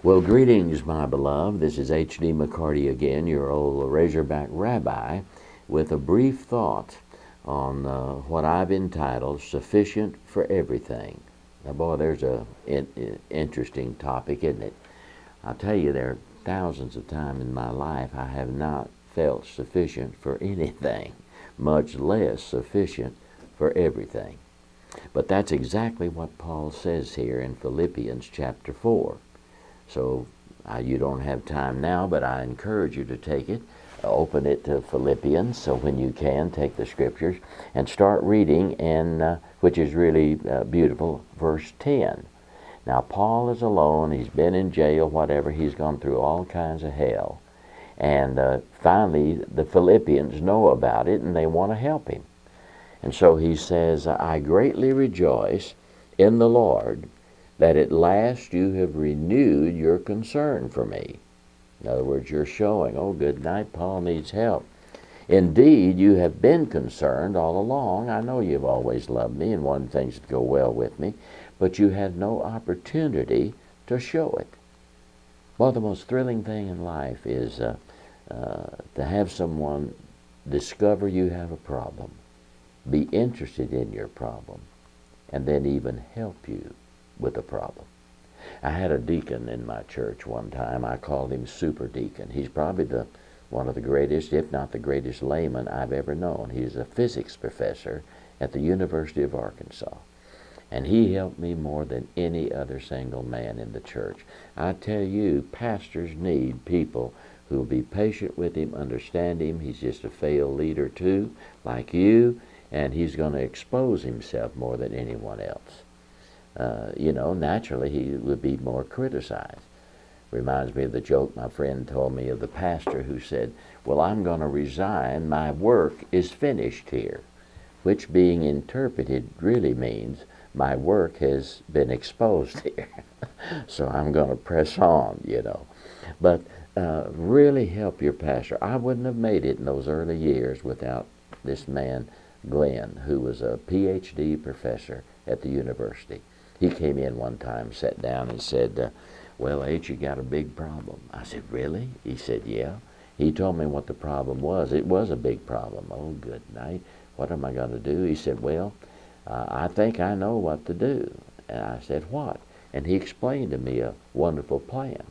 Well, greetings, my beloved. This is H.D. McCarty again, your old Razorback Rabbi, with a brief thought on what I've entitled Sufficient for Everything. Now, boy, there's an interesting topic, isn't it? I'll tell you, there are thousands of times in my life I have not felt sufficient for anything, much less sufficient for everything. But that's exactly what Paul says here in Philippians chapter 4. So you don't have time now, but I encourage you to take it. Open it to Philippians, so when you can, take the scriptures and start reading, and which is really beautiful, verse 10. Now, Paul is alone. He's been in jail, whatever. He's gone through all kinds of hell. And finally, the Philippians know about it, and they want to help him. And so he says, I greatly rejoice in the Lord that at last you have renewed your concern for me. In other words, you're showing, oh, good night, Paul needs help. Indeed, you have been concerned all along. I know you've always loved me and wanted things to go well with me, but you had no opportunity to show it. Well, the most thrilling thing in life is to have someone discover you have a problem, be interested in your problem, and then even help you with a problem. I had a deacon in my church one time. I called him Super Deacon. He's probably one of the greatest, if not the greatest layman I've ever known. He's a physics professor at the University of Arkansas. And he helped me more than any other single man in the church. I tell you, pastors need people who will be patient with him, understand him. He's just a failed leader too, like you, and he's going to expose himself more than anyone else. Naturally he would be more criticized. Reminds me of the joke my friend told me of the pastor who said, well, I'm going to resign. My work is finished here, which being interpreted really means my work has been exposed here. So I'm going to press on, But really help your pastor. I wouldn't have made it in those early years without this man, Glenn, who was a Ph.D. professor at the university. He came in one time, sat down, and said, well, H, you got a big problem. I said, really? He said, yeah. He told me what the problem was. It was a big problem. Oh, good night. What am I going to do? He said, well, I think I know what to do. And I said, what? And he explained to me a wonderful plan.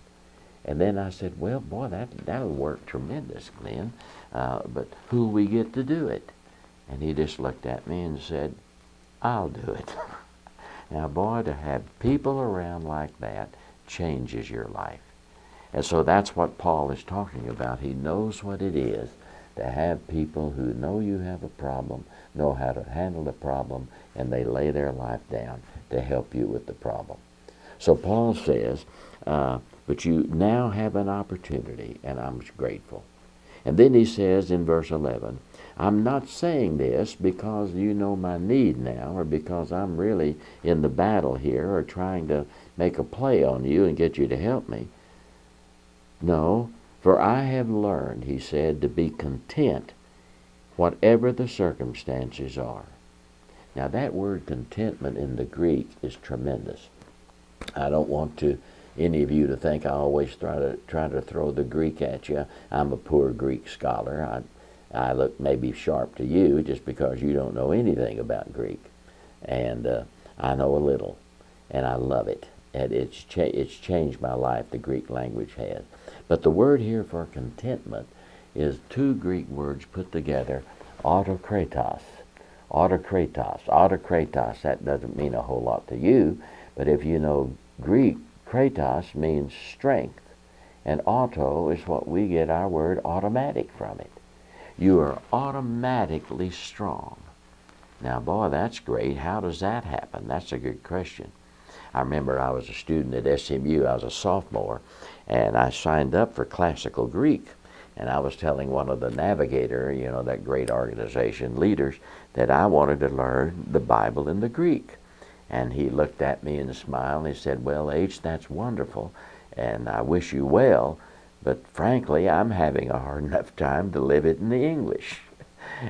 And then I said, well, boy, that'll work tremendous, Glenn. But who'll we get to do it? And he just looked at me and said, I'll do it. Now, boy, to have people around like that changes your life. And so that's what Paul is talking about. He knows what it is to have people who know you have a problem, know how to handle the problem, and they lay their life down to help you with the problem. So Paul says, but you now have an opportunity, and I'm grateful. And then he says in verse 11, I'm not saying this because you know my need now, or because I'm really in the battle here, or trying to make a play on you and get you to help me. No, for I have learned, he said, to be content whatever the circumstances are. Now that word contentment in the Greek is tremendous. I don't want any of you to think I always try to throw the Greek at you. I'm a poor Greek scholar. I look maybe sharp to you just because you don't know anything about Greek. And I know a little, and I love it. And it's changed my life, the Greek language has. But the word here for contentment is two Greek words put together, autokratos. Autokratos. Autokratos, that doesn't mean a whole lot to you, but if you know Greek, kratos means strength. And auto is what we get our word automatic from it. You are automatically strong. Now, boy, that's great. How does that happen? That's a good question. I remember I was a student at SMU. I was a sophomore, and I signed up for classical Greek. And I was telling one of the Navigator, that great organization, leaders, that I wanted to learn the Bible in the Greek. And he looked at me and smiled, and he said, well, H, that's wonderful, and I wish you well, but frankly, I'm having a hard enough time to live it in the English.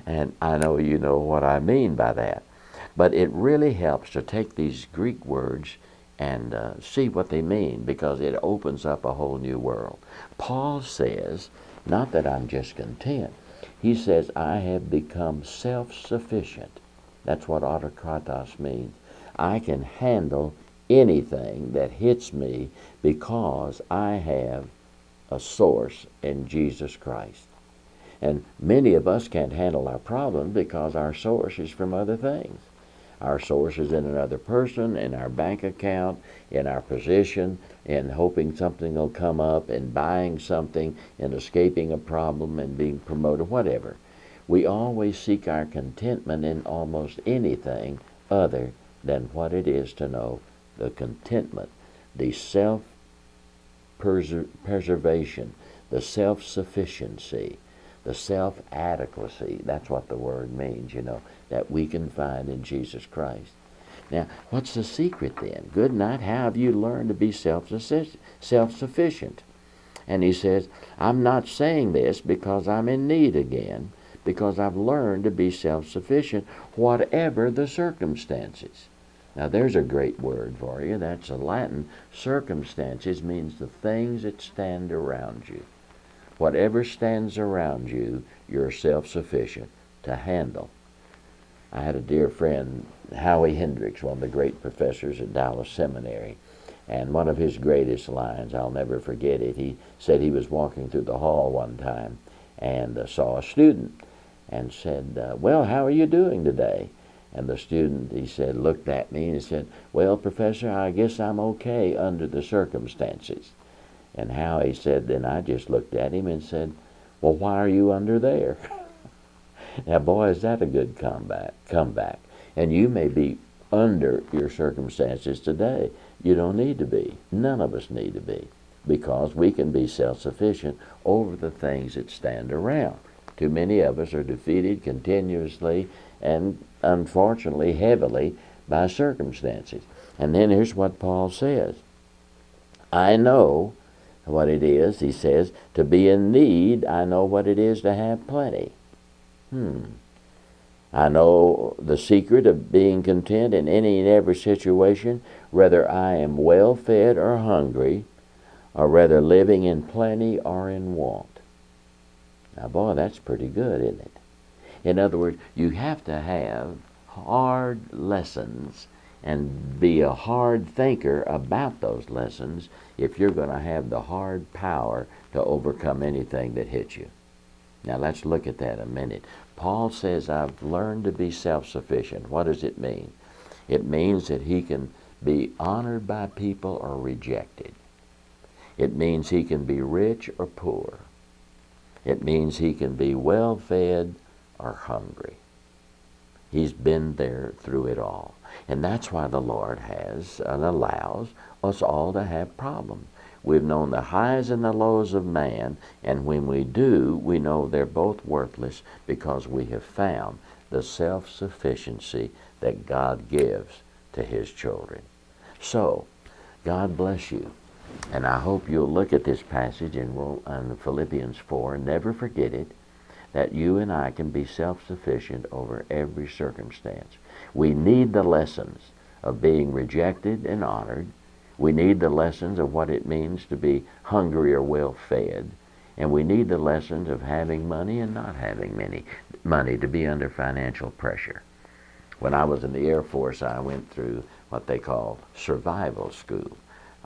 And I know you know what I mean by that. But it really helps to take these Greek words and see what they mean, because it opens up a whole new world. Paul says, not that I'm just content. He says, I have become self-sufficient. That's what autokratos means. I can handle anything that hits me because I have a source in Jesus Christ. And many of us can't handle our problems because our source is from other things. Our source is in another person, in our bank account, in our position, in hoping something will come up, in buying something, in escaping a problem, and being promoted, whatever. We always seek our contentment in almost anything other than what it is to know the contentment, the self-preservation, the self-sufficiency, the self-adequacy. That's what the word means, that we can find in Jesus Christ. Now, what's the secret then? Good night. How have you learned to be self-sufficient? And he says, I'm not saying this because I'm in need again, because I've learned to be self-sufficient, whatever the circumstances. Now, there's a great word for you. That's a Latin. Circumstances means the things that stand around you. Whatever stands around you, you're self-sufficient to handle. I had a dear friend, Howie Hendricks, one of the great professors at Dallas Seminary, and one of his greatest lines, I'll never forget it, he said he was walking through the hall one time and saw a student and said, well, how are you doing today? And the student, he said, looked at me and he said, well, Professor, I guess I'm okay under the circumstances. And Howie said, then I just looked at him and said, well, why are you under there? Now, boy, is that a good comeback. And you may be under your circumstances today. You don't need to be. None of us need to be, because we can be self-sufficient over the things that stand around. Too many of us are defeated continuously and, unfortunately, heavily by circumstances. And then here's what Paul says. I know what it is, he says, to be in need. I know what it is to have plenty. I know the secret of being content in any and every situation, whether I am well fed or hungry, or whether living in plenty or in want. Now, boy, that's pretty good, isn't it? In other words, you have to have hard lessons and be a hard thinker about those lessons if you're going to have the hard power to overcome anything that hits you. Now, let's look at that a minute. Paul says, I've learned to be self-sufficient. What does it mean? It means that he can be honored by people or rejected. It means he can be rich or poor. It means he can be well-fed or hungry. He's been there through it all. And that's why the Lord has and allows us all to have problems. We've known the highs and the lows of man, and when we do, we know they're both worthless because we have found the self-sufficiency that God gives to His children. So, God bless you. And I hope you'll look at this passage in Philippians 4 and never forget it, that you and I can be self-sufficient over every circumstance. We need the lessons of being rejected and honored. We need the lessons of what it means to be hungry or well-fed. And we need the lessons of having money and not having money, to be under financial pressure. When I was in the Air Force, I went through what they call survival school.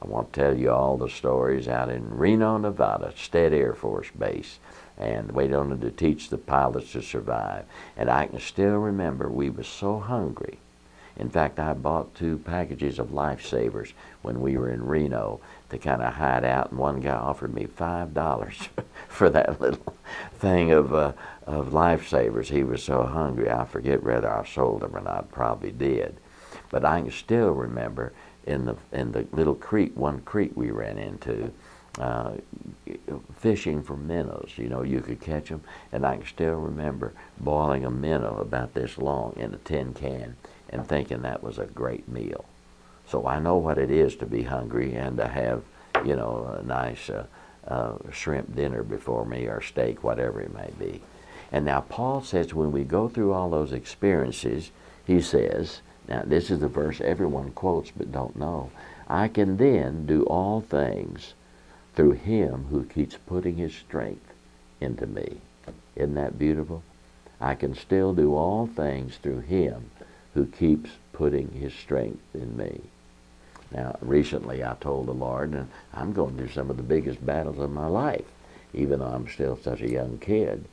I won't tell you all the stories out in Reno, Nevada, Stead Air Force Base. And we wanted to teach the pilots to survive. And I can still remember we were so hungry. In fact, I bought 2 packages of lifesavers when we were in Reno to kind of hide out, and one guy offered me $5 for that little thing of lifesavers. He was so hungry. I forget whether I sold them or not. Probably did. But I can still remember in the little creek, one creek we ran into, fishing for minnows. You could catch them, and I can still remember boiling a minnow about this long in a tin can and thinking that was a great meal. So I know what it is to be hungry and to have, a nice shrimp dinner before me, or steak, whatever it may be. And now Paul says when we go through all those experiences, he says, now this is the verse everyone quotes but don't know, I can then do all things through him who keeps putting his strength into me. Isn't that beautiful? I can still do all things through him who keeps putting his strength in me. Now, recently I told the Lord, and I'm going through some of the biggest battles of my life, even though I'm still such a young kid.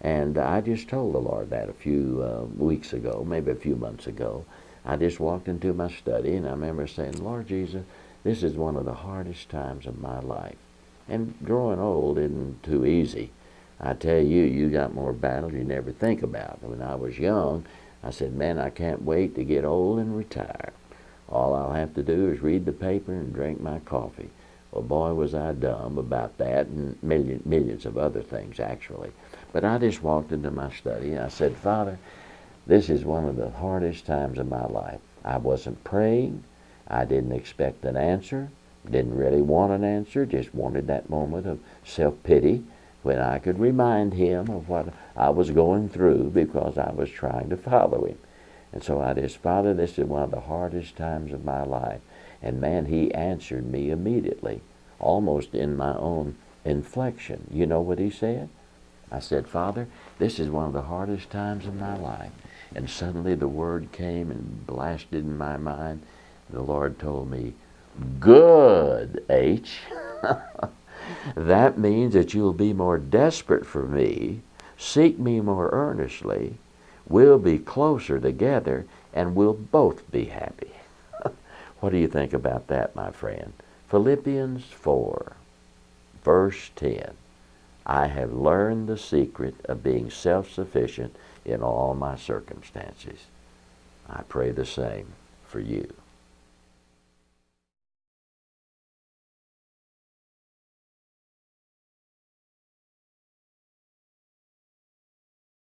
And I just told the Lord that a few weeks ago, maybe a few months ago. I just walked into my study, and I remember saying, Lord Jesus, this is one of the hardest times of my life. And growing old isn't too easy. I tell you, you got more battles you never think about. When I was young, I said, man, I can't wait to get old and retire. All I'll have to do is read the paper and drink my coffee. Well, boy, was I dumb about that, and millions of other things, actually. But I just walked into my study, and I said, Father, this is one of the hardest times of my life. I wasn't praying. I didn't expect an answer. Didn't really want an answer. Just wanted that moment of self-pity when I could remind him of what I was going through because I was trying to follow him. And so I just, Father, this is one of the hardest times of my life. And man, he answered me immediately, almost in my own inflection. You know what he said? I said, Father, this is one of the hardest times of my life. And suddenly the word came and blasted in my mind. The Lord told me, good, H. That means that you'll be more desperate for me, seek me more earnestly, we'll be closer together, and we'll both be happy. What do you think about that, my friend? Philippians 4, verse 10. I have learned the secret of being self-sufficient in all my circumstances. I pray the same for you.